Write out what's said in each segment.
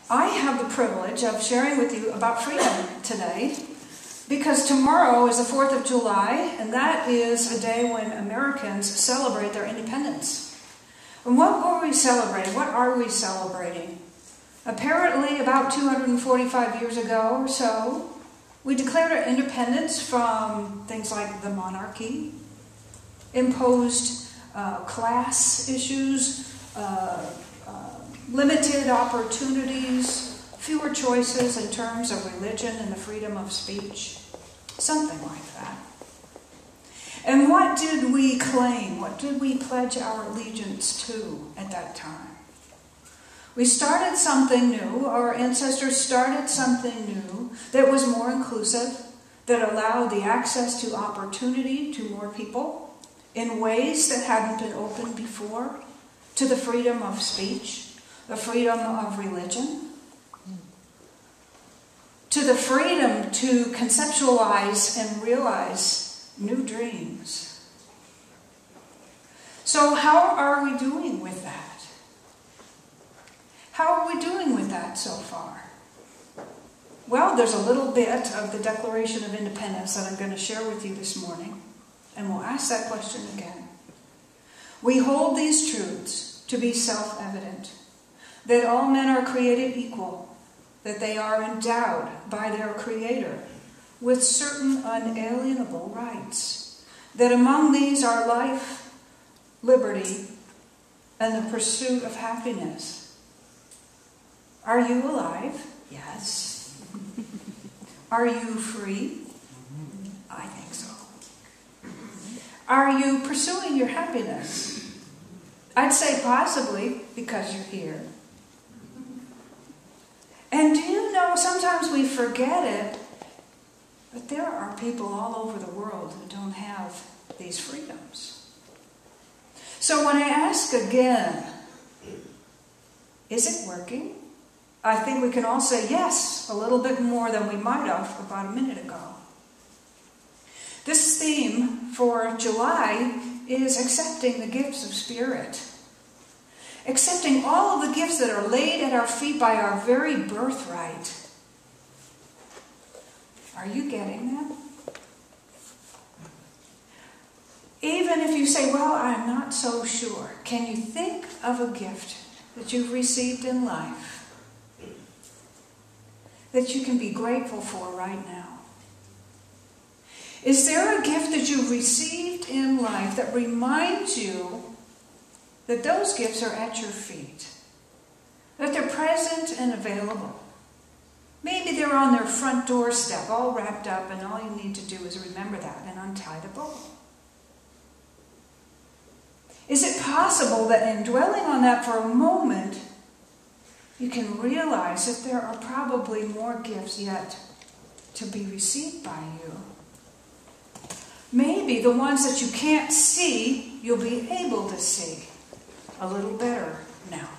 I have the privilege of sharing with you about freedom today because tomorrow is the 4th of July, and that is a day when Americans celebrate their independence. And what were we celebrating? What are we celebrating? Apparently, about 245 years ago or so, we declared our independence from things like the monarchy, imposed class issues, limited opportunities, fewer choices in terms of religion and the freedom of speech, something like that. And what did we claim? What did we pledge our allegiance to at that time? We started something new. Our ancestors started something new that was more inclusive, that allowed the access to opportunity to more people in ways that hadn't been open before, to the freedom of speech, the freedom of religion, to the freedom to conceptualize and realize new dreams. So how are we doing with that? How are we doing with that so far? Well, there's a little bit of the Declaration of Independence that I'm going to share with you this morning, and we'll ask that question again. We hold these truths to be self-evident, that all men are created equal, that they are endowed by their Creator with certain unalienable rights, that among these are life, liberty, and the pursuit of happiness. Are you alive? Yes. Are you free? I think so. Are you pursuing your happiness? I'd say possibly, because you're here. And do you know, sometimes we forget it, but there are people all over the world who don't have these freedoms. So when I ask again, is it working? I think we can all say yes, a little bit more than we might have about a minute ago. This theme for July is accepting the gifts of Spirit. Accepting all of the gifts that are laid at our feet by our very birthright. Are you getting that? Even if you say, well, I'm not so sure. Can you think of a gift that you've received in life that you can be grateful for right now? Is there a gift that you've received in life that reminds you that those gifts are at your feet, that they're present and available? Maybe they're on their front doorstep, all wrapped up, and all you need to do is remember that and untie the bow. Is it possible that in dwelling on that for a moment, you can realize that there are probably more gifts yet to be received by you? Maybe the ones that you can't see, you'll be able to see a little better now.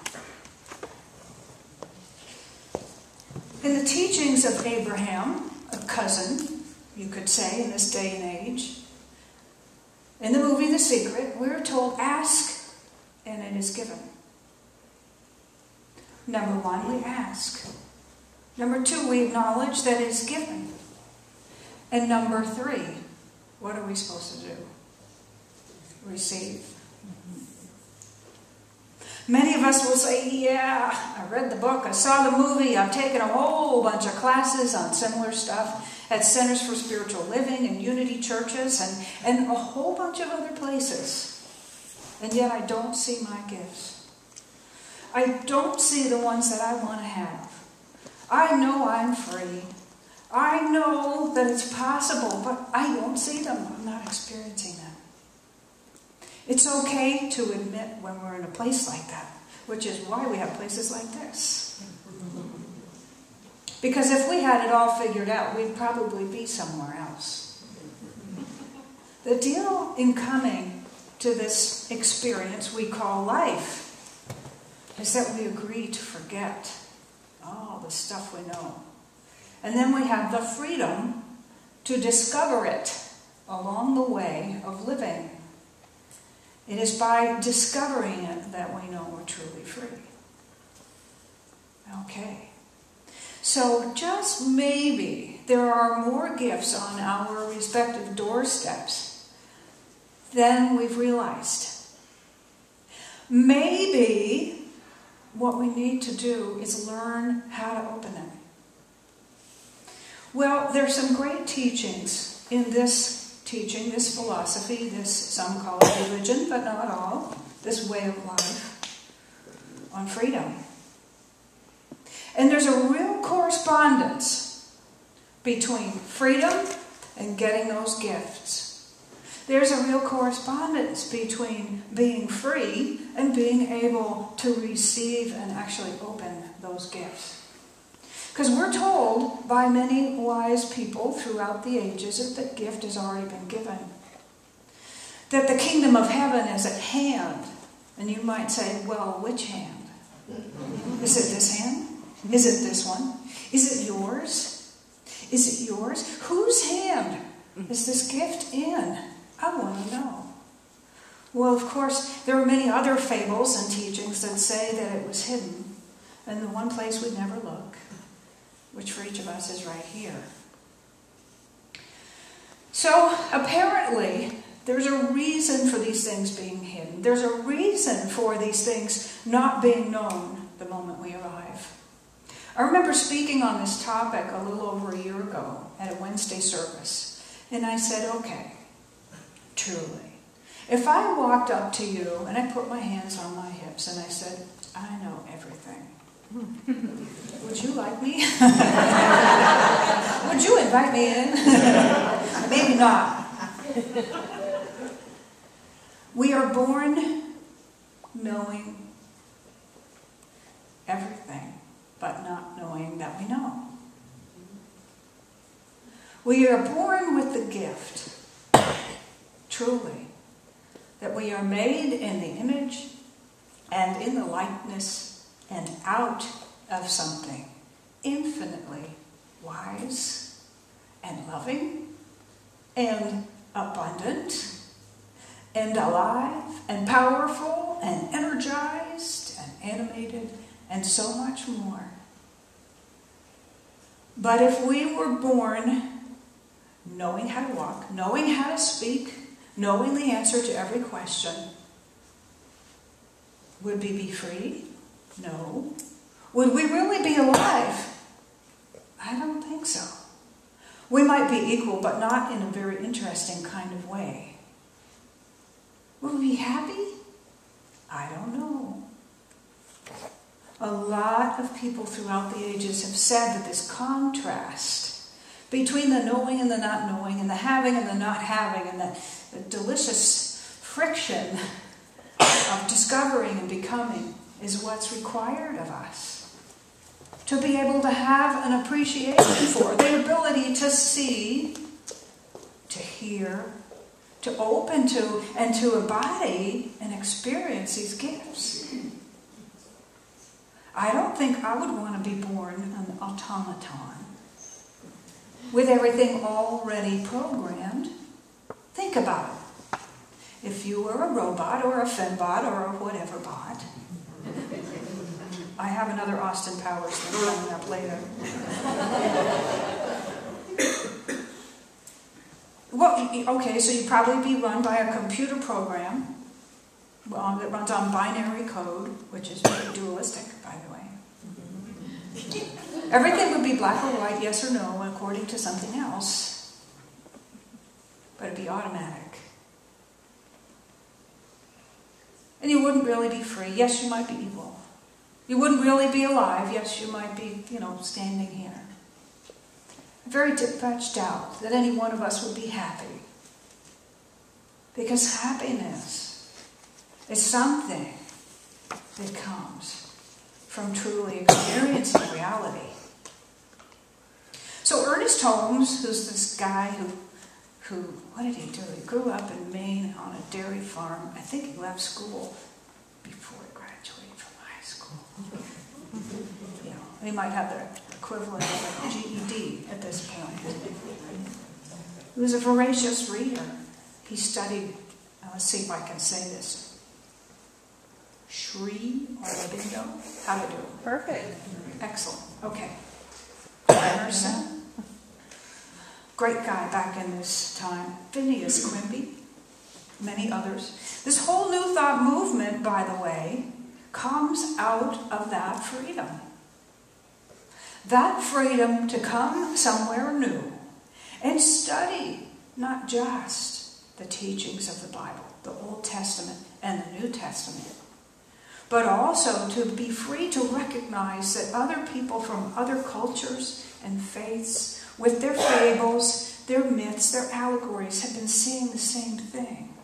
In the teachings of Abraham, a cousin, you could say, in this day and age, in the movie The Secret, we're told, ask and it is given. Number one, we ask. Number two, we acknowledge that it is given. And number three, what are we supposed to do? Receive. Many of us will say, yeah, I read the book, I saw the movie, I've taken a whole bunch of classes on similar stuff at Centers for Spiritual Living and Unity churches and a whole bunch of other places. And yet I don't see my gifts. I don't see the ones that I want to have. I know I'm free. I know that it's possible, but I don't see them. I'm not experiencing them. It's okay to admit when we're in a place like that, which is why we have places like this. Because if we had it all figured out, we'd probably be somewhere else. The deal in coming to this experience we call life is that we agree to forget all the stuff we know. And then we have the freedom to discover it along the way of living. It is by discovering it that we know we're truly free. Okay. So just maybe there are more gifts on our respective doorsteps than we've realized. Maybe what we need to do is learn how to open them. Well, there's some great teachings in this teaching, this philosophy, this, some call it religion, but not all, this way of life on freedom. And there's a real correspondence between freedom and getting those gifts. There's a real correspondence between being free and being able to receive and actually open those gifts. Because we're told by many wise people throughout the ages that the gift has already been given. That the kingdom of heaven is at hand. And you might say, well, which hand? Is it this hand? Is it this one? Is it yours? Is it yours? Whose hand is this gift in? I want to know. Well, of course, there are many other fables and teachings that say that it was hidden in the one place we'd never look, which for each of us is right here. So, apparently, there's a reason for these things being hidden. There's a reason for these things not being known the moment we arrive. I remember speaking on this topic a little over a year ago at a Wednesday service. And I said, okay, truly, if I walked up to you and I put my hands on my hips and I said, I know everything, would you like me? Would you invite me in? Maybe not. We are born knowing everything, but not knowing that we know. We are born with the gift, truly, that we are made in the image and in the likeness and out of something infinitely wise and loving and abundant and alive and powerful and energized and animated and so much more. But if we were born knowing how to walk, knowing how to speak, knowing the answer to every question, would we be free? No. Would we really be alive? I don't think so. We might be equal, but not in a very interesting kind of way. Would we be happy? I don't know. A lot of people throughout the ages have said that this contrast between the knowing and the not knowing, and the having and the not having, and the delicious friction of discovering and becoming is what's required of us. To be able to have an appreciation for, the ability to see, to hear, to open to, and to embody and experience these gifts. I don't think I would want to be born an automaton with everything already programmed. Think about it. If you were a robot or a fembot or a whatever bot, I have another Austin Powers thing coming up later. Well, okay, so you'd probably be run by a computer program that runs on binary code, which is very dualistic, by the way. Everything would be black or white, yes or no, according to something else. But it'd be automatic. And you wouldn't really be free. Yes, you might be evil. You wouldn't really be alive. Yes, you might be, standing here. I very much doubt that any one of us would be happy. Because happiness is something that comes from truly experiencing reality. So Ernest Holmes, who's this guy who, what did he do? He grew up in Maine on a dairy farm. I think he left school before he graduated from high school. He might have the equivalent of a GED at this point. He was a voracious reader. He studied, let's see if I can say this, Sri Aurobindo. How to do it? Perfect. Excellent. Okay. great guy back in this time, Phineas Quimby, many others. This whole New Thought movement, by the way, comes out of that freedom. That freedom to come somewhere new and study not just the teachings of the Bible, the Old Testament and the New Testament, but also to be free to recognize that other people from other cultures and faiths, with their fables, their myths, their allegories, have been seeing the same thing.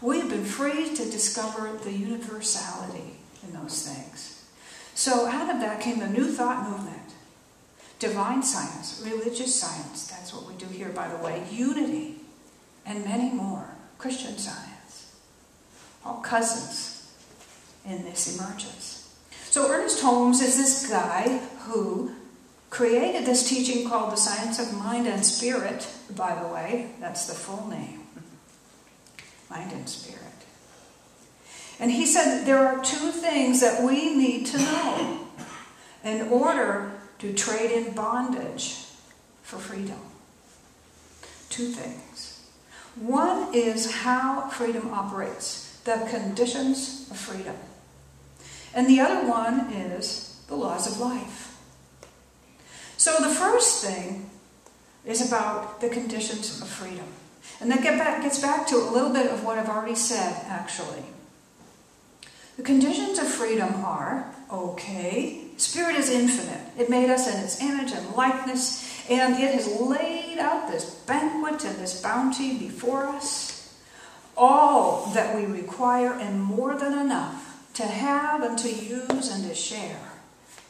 We have been free to discover the universality in those things. So out of that came the New Thought movement. Divine science, religious science, that's what we do here, by the way, unity, and many more. Christian science. All cousins in this emergence. So Ernest Holmes is this guy who created this teaching called the Science of Mind and Spirit, by the way. That's the full name. Mind and Spirit. And he said that there are two things that we need to know in order to trade in bondage for freedom. Two things. One is how freedom operates, the conditions of freedom. And the other one is the laws of life. So the first thing is about the conditions of freedom. And that gets back to a little bit of what I've already said, actually. The conditions of freedom are, okay, Spirit is infinite. It made us in its image and likeness, and it has laid out this banquet and this bounty before us. All that we require and more than enough to have and to use and to share.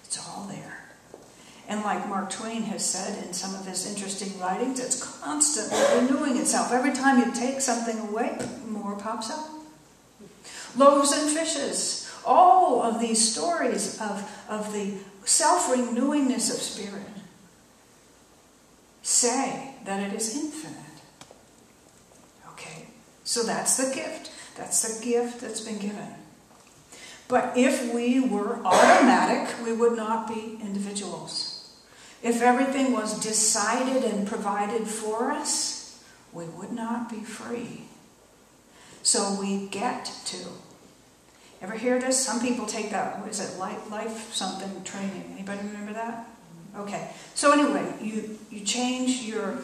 It's all there. And like Mark Twain has said in some of his interesting writings, it's constantly renewing itself. Every time you take something away, more pops up. Loaves and fishes. All of these stories of the self-renewingness of Spirit say that it is infinite. Okay, so that's the gift. That's the gift that's been given. But if we were automatic, we would not be individuals. If everything was decided and provided for us, we would not be free. So we get to. Ever hear this? Some people take that, what is it, life something training. Anybody remember that? Okay. So anyway, you change your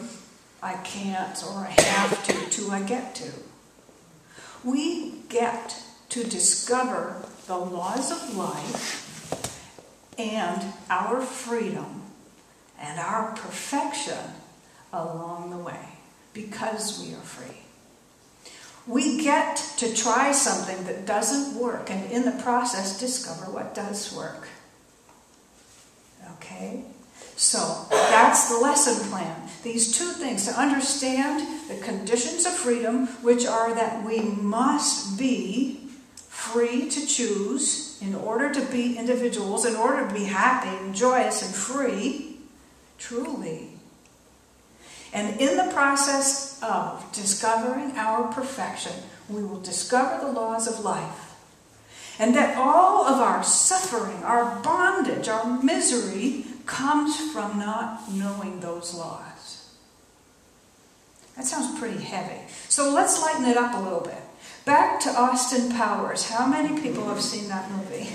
I can't or I have to I get to. We get to discover the laws of life and our freedom and our perfection along the way because we are free. We get to try something that doesn't work and in the process discover what does work. Okay? So that's the lesson plan. These two things, to understand the conditions of freedom, which are that we must be free to choose in order to be individuals, in order to be happy and joyous and free, truly. And in the process of discovering our perfection, we will discover the laws of life. And that all of our suffering, our bondage, our misery comes from not knowing those laws. That sounds pretty heavy. So let's lighten it up a little bit. Back to Austin Powers. How many people have seen that movie?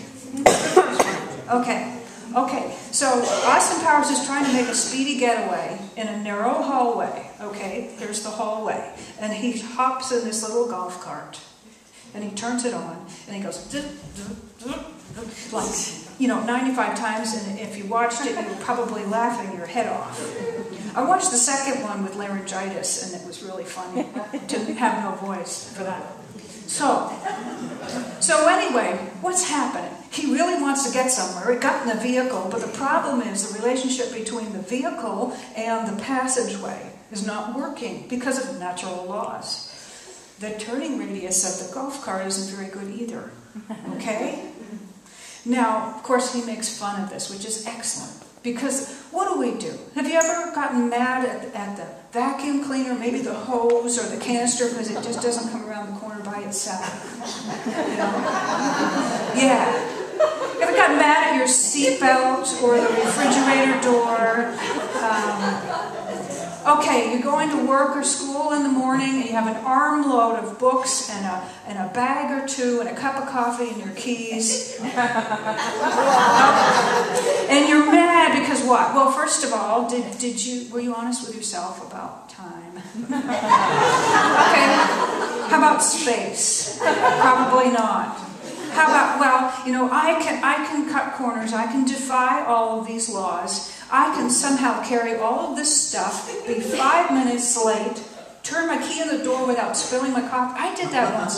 Okay, so Austin Powers is trying to make a speedy getaway in a narrow hallway. Okay, here's the hallway. And he hops in this little golf cart. And he turns it on. And he goes, like, 95 times. And if you watched it, you were probably laughing your head off. I watched the second one with laryngitis, and it was really funny to have no voice for that. So anyway, what's happening? He really wants to get somewhere. He got in the vehicle, but the problem is the relationship between the vehicle and the passageway is not working because of natural laws. The turning radius of the golf cart isn't very good either. Okay? Now, of course, he makes fun of this, which is excellent. Because what do? Have you ever gotten mad at the vacuum cleaner, maybe the hose or the canister, because it just doesn't come around the corner by itself? Yeah. You ever gotten mad at your seatbelt or the refrigerator door? Okay, you're going to work or school in the morning and you have an armload of books and a bag or two and a cup of coffee and your keys. And you're mad because what? Well, first of all, were you honest with yourself about time? Okay, how about space? Probably not. How about, well, I can cut corners, I can defy all of these laws. I can somehow carry all of this stuff, be 5 minutes late, turn my key in the door without spilling my coffee. I did that once.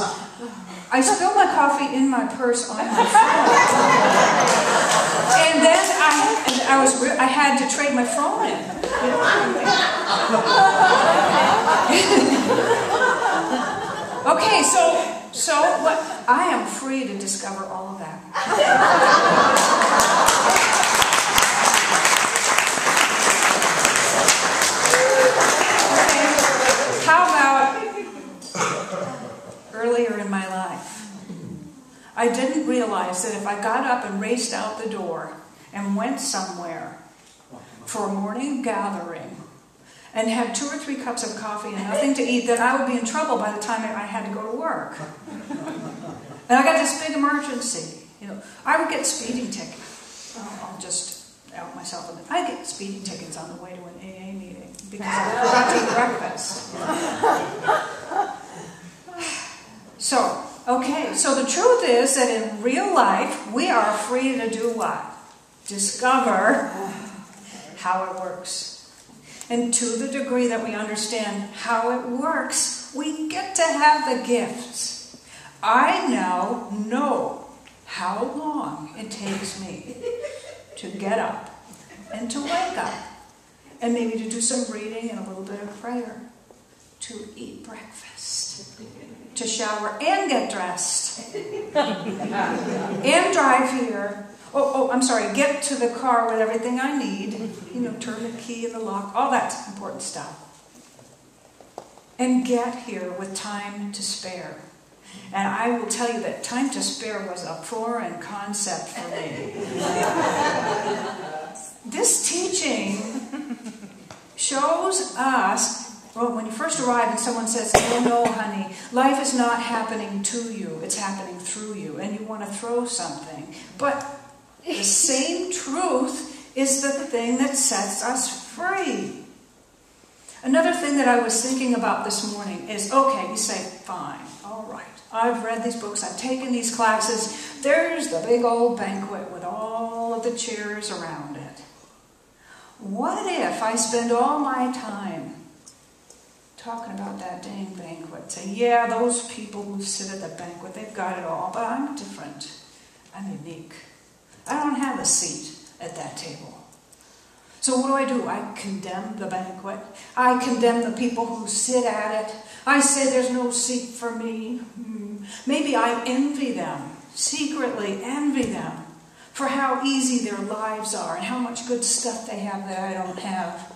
I spilled my coffee in my purse on my phone. And then I had to trade my phone in. Okay, so what? I am free to discover all of that. How about earlier in my life? I didn't realize that if I got up and raced out the door and went somewhere for a morning gathering and had 2 or 3 cups of coffee and nothing to eat, that I would be in trouble by the time I had to go to work. And I got this big emergency. I would get speeding tickets. I'll just out myself. I get speeding tickets on the way to an AA meeting because I forgot to eat breakfast. So the truth is that in real life, we are free to do what? Discover how it works. And to the degree that we understand how it works, we get to have the gifts. I now know how long it takes me to get up and to wake up and maybe to do some reading and a little bit of prayer, to eat breakfast, to shower and get dressed, and drive here. Get to the car with everything I need, turn the key in the lock, all that important stuff. And get here with time to spare. And I will tell you that time to spare was a foreign concept for me. This teaching shows us, well, when you first arrive and someone says, no, honey, life is not happening to you, it's happening through you, and you want to throw something. But the same truth is the thing that sets us free. Another thing that I was thinking about this morning is, okay, you say, fine, all right, I've read these books, I've taken these classes, there's the big old banquet with all of the chairs around it. What if I spend all my time talking about that dang banquet, saying, yeah, those people who sit at the banquet, they've got it all, but I'm different, I'm unique. I don't have a seat at that table. So what do? I condemn the banquet. I condemn the people who sit at it. I say there's no seat for me. Maybe I envy them, secretly envy them, for how easy their lives are and how much good stuff they have that I don't have.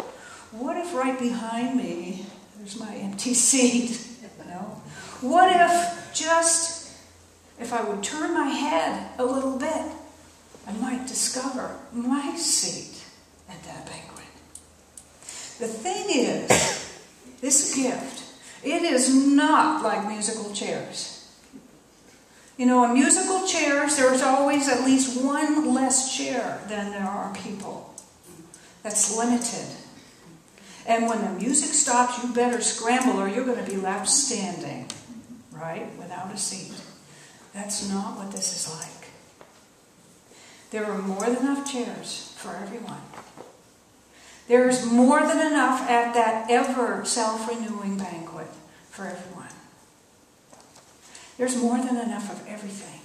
What if right behind me, there's my empty seat? What if I would turn my head a little bit, I might discover my seat at that banquet. The thing is, this gift, it is not like musical chairs. In musical chairs, there's always at least one less chair than there are people. That's limited. And when the music stops, you better scramble or you're going to be left standing, right, without a seat. That's not what this is like. There are more than enough chairs for everyone. There is more than enough at that ever self-renewing banquet for everyone. There's more than enough of everything.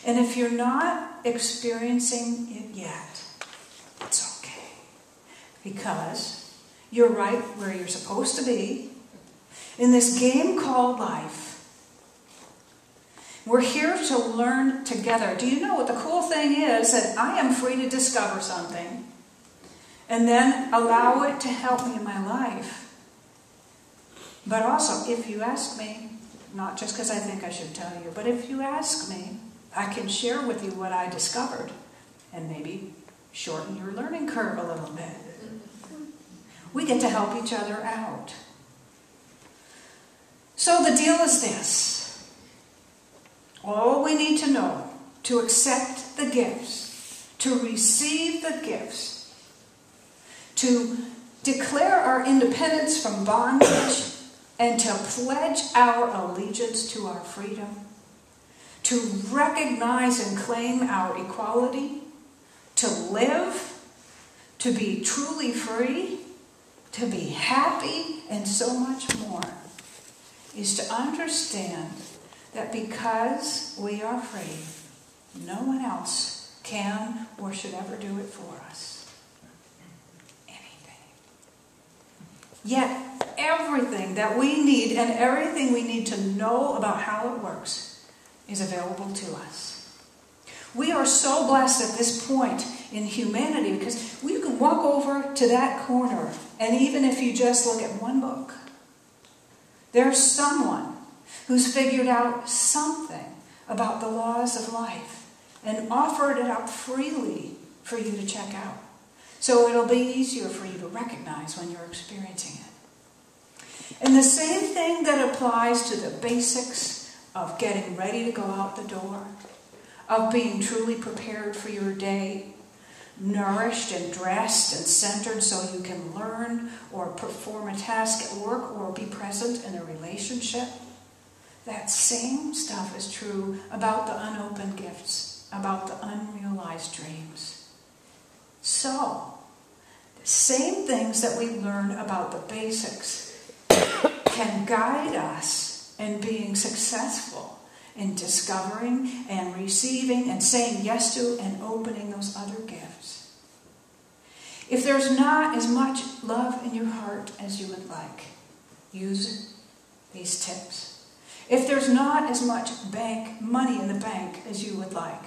And if you're not experiencing it yet, it's okay. Because you're right where you're supposed to be in this game called life. We're here to learn together. Do you know what the cool thing is? That I am free to discover something and then allow it to help me in my life. But also, if you ask me, not just because I think I should tell you, but if you ask me, I can share with you what I discovered and maybe shorten your learning curve a little bit. We get to help each other out. So the deal is this. All we need to know to accept the gifts, to receive the gifts, to declare our independence from bondage, and to pledge our allegiance to our freedom, to recognize and claim our equality, to live, to be truly free, to be happy, and so much more, is to understand that because we are free, no one else can or should ever do it for us. Anything. Yet, everything that we need and everything we need to know about how it works is available to us. We are so blessed at this point in humanity because we can walk over to that corner, and even if you just look at one book, there's someone who's figured out something about the laws of life and offered it up freely for you to check out. So it'll be easier for you to recognize when you're experiencing it. And the same thing that applies to the basics of getting ready to go out the door, of being truly prepared for your day, nourished and dressed and centered so you can learn or perform a task at work or be present in a relationship. That same stuff is true about the unopened gifts, about the unrealized dreams. So, the same things that we learn about the basics can guide us in being successful in discovering and receiving and saying yes to and opening those other gifts. If there's not as much love in your heart as you would like, use these tips. If there's not as much money in the bank as you would like,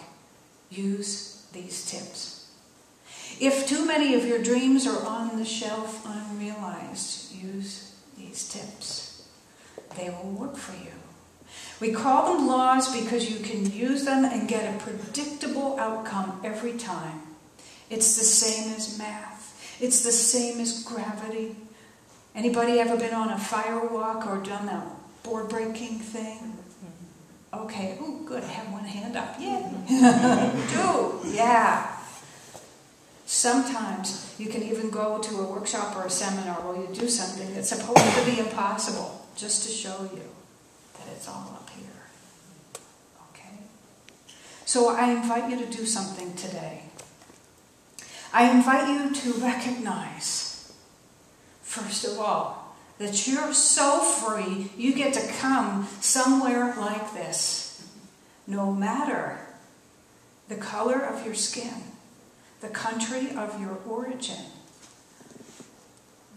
use these tips. If too many of your dreams are on the shelf unrealized, use these tips. They will work for you. We call them laws because you can use them and get a predictable outcome every time. It's the same as math. It's the same as gravity. Anybody ever been on a fire walk or done that board breaking thing? Okay, oh good, I have one hand up. Yeah. Yeah. Sometimes you can even go to a workshop or a seminar where you do something that's supposed to be impossible just to show you that it's all up here. Okay? So I invite you to do something today. I invite you to recognize, first of all, that you're so free you get to come somewhere like this, no matter the color of your skin, the country of your origin,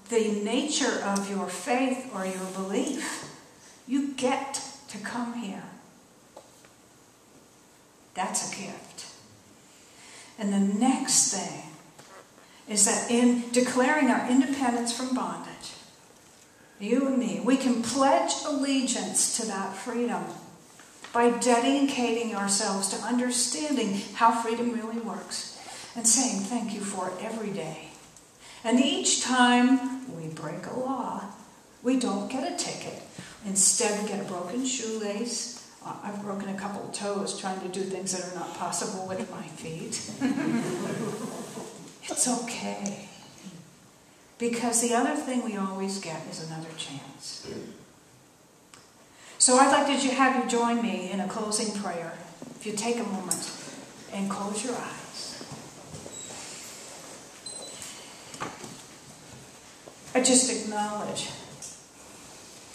the nature of your faith or your belief. You get to come here. That's a gift. And the next thing is that in declaring our independence from bondage, you and me, we can pledge allegiance to that freedom by dedicating ourselves to understanding how freedom really works and saying thank you for it every day. And each time we break a law, we don't get a ticket. Instead, we get a broken shoelace. I've broken a couple of toes trying to do things that are not possible with my feet. It's okay. Because the other thing we always get is another chance. So I'd like to have you join me in a closing prayer. If you take a moment and close your eyes. I just acknowledge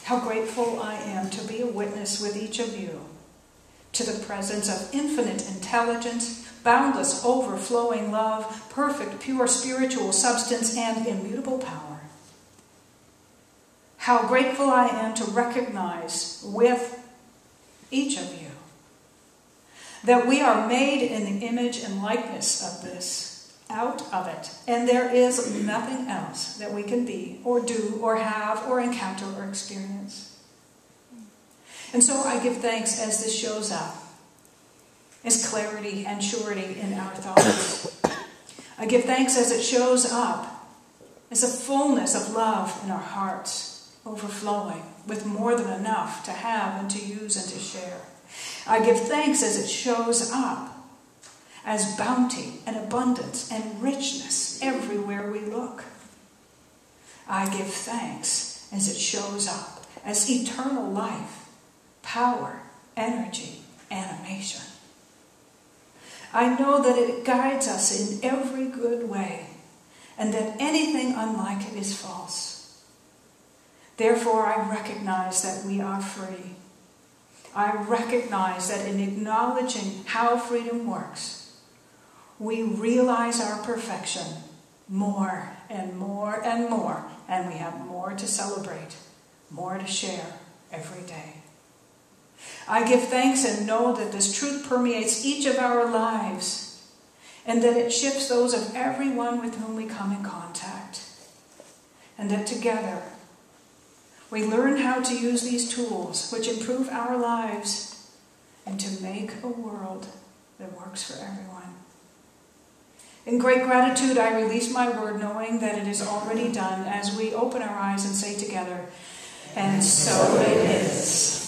how grateful I am to be a witness with each of you to the presence of infinite intelligence, boundless, overflowing love, perfect, pure spiritual substance, and immutable power. How grateful I am to recognize with each of you that we are made in the image and likeness of this, out of it, and there is nothing else that we can be or do or have or encounter or experience. And so I give thanks as this shows up, as clarity and surety in our thoughts. I give thanks as it shows up is a fullness of love in our hearts, overflowing with more than enough to have and to use and to share. I give thanks as it shows up as bounty and abundance and richness everywhere we look. I give thanks as it shows up as eternal life, power, energy, animation. I know that it guides us in every good way, and that anything unlike it is false. Therefore, I recognize that we are free. I recognize that in acknowledging how freedom works, we realize our perfection more and more and more, and we have more to celebrate, more to share every day. I give thanks and know that this truth permeates each of our lives, and that it shifts those of everyone with whom we come in contact, and that together we learn how to use these tools which improve our lives and to make a world that works for everyone. In great gratitude, I release my word, knowing that it is already done, as we open our eyes and say together, "And so it is."